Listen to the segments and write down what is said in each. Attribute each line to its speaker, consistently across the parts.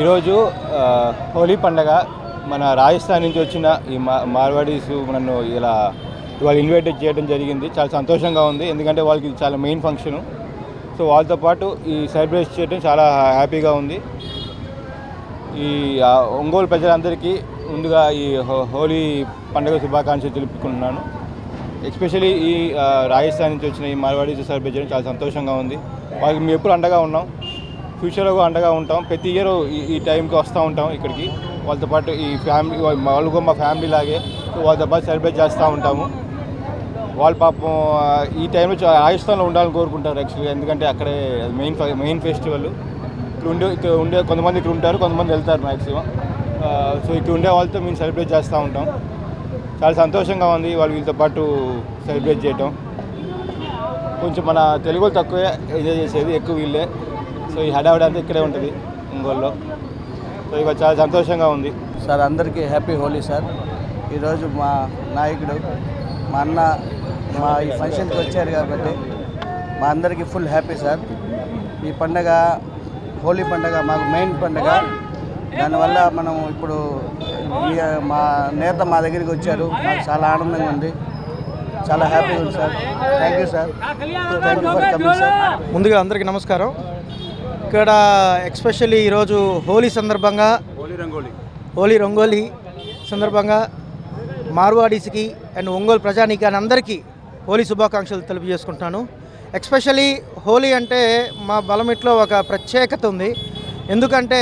Speaker 1: ఈరోజు హోలీ పండగ మన రాజస్థాన్ నుంచి వచ్చిన ఈ మార్వాడీస్ నన్ను ఇవాళ ఇన్వైట్ చేయడం జరిగింది. చాలా సంతోషంగా ఉంది, ఎందుకంటే వాళ్ళకి ఇది చాలా మెయిన్ ఫంక్షను. సో వాళ్ళతో పాటు ఈ సెలబ్రేట్ చేయడం చాలా హ్యాపీగా ఉంది. ఈ ఒంగోలు ప్రజలందరికీ ముందుగా ఈ హోలీ పండుగ శుభాకాంక్షలు తెలుపుకుంటున్నాను. ఎస్పెషలీ ఈ రాజస్థాన్ నుంచి వచ్చిన ఈ మార్వాడీస్ సెలబ్రేట్ చేయడం చాలా సంతోషంగా ఉంది. వాళ్ళకి మేము ఎప్పుడు అండగా ఉన్నాం, ఫ్యూచర్లో కూడా అండగా ఉంటాం. ప్రతి ఇయర్ ఈ టైంకి వస్తూ ఉంటాం ఇక్కడికి. వాళ్ళతో పాటు ఈ ఫ్యామిలీ వాళ్ళు కూడా మా ఫ్యామిలీ లాగే, వాళ్ళతో పాటు సెలబ్రేట్ చేస్తూ ఉంటాము. వాళ్ళు పాపం ఈ టైంలో రాజస్థాన్లో ఉండాలని కోరుకుంటారు యాక్చువల్గా, ఎందుకంటే అక్కడే మెయిన్ ఫెస్టివల్. ఇక్కడ ఉండే కొంతమంది ఇక్కడ ఉంటారు, కొంతమంది వెళ్తారు మ్యాక్సిమం. సో ఇక్కడ ఉండే వాళ్ళతో మేము సెలబ్రేట్ చేస్తూ ఉంటాం. చాలా సంతోషంగా ఉంది వాళ్ళు వీళ్ళతో పాటు సెలబ్రేట్ చేయటం. కొంచెం మన తెలుగులో తక్కువే ఎంజాయ్ చేసేది, ఎక్కువ వీళ్ళే. సో ఈ హడావిడి అంతా ఇక్కడే ఉంటుంది ఒంగోలులో. సో ఇక చాలా సంతోషంగా ఉంది
Speaker 2: సార్. అందరికీ హ్యాపీ హోలీ సార్. ఈరోజు మా నాయకుడు మా అన్న మా ఈ ఫంక్షన్కి వచ్చారు కాబట్టి మా అందరికీ ఫుల్ హ్యాపీ సార్. ఈ పండగ హోలీ పండగ మాకు మెయిన్ పండగ. దానివల్ల మనం ఇప్పుడు మా నేత మా దగ్గరికి వచ్చారు, మాకు చాలా ఆనందంగా ఉంది, చాలా హ్యాపీగా ఉంది sir. Thank you sir, thank you for coming sir.
Speaker 3: ముందుగా అందరికీ నమస్కారం. ఇక్కడ ఎస్పెషల్లీ ఈరోజు హోలీ సందర్భంగా హోలీ రంగోలీ సందర్భంగా మార్వాడీస్కి అండ్ ఒంగోలు ప్రజానీకాన్ని అందరికీ హోలీ శుభాకాంక్షలు తెలియజేసుకుంటున్నాను. ఎస్పెషల్లీ హోలీ అంటే మా బలమిట్లో ఒక ప్రత్యేకత ఉంది. ఎందుకంటే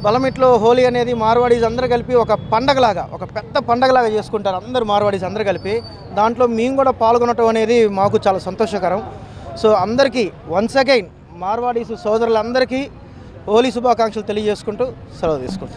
Speaker 3: బలమిట్లో హోలీ అనేది మార్వాడీస్ అందరూ కలిపి ఒక పండగలాగా, ఒక పెద్ద పండగలాగా చేసుకుంటారు అందరూ మార్వాడీస్ అందరూ కలిపి. దాంట్లో మేము కూడా పాల్గొనటం అనేది మాకు చాలా సంతోషకరం. సో అందరికీ వన్స్ అగైన్ మార్వాడీస్ సోదరులందరికీ హోలీ శుభాకాంక్షలు తెలియజేసుకుంటూ సెలవు తీసుకుంటాం.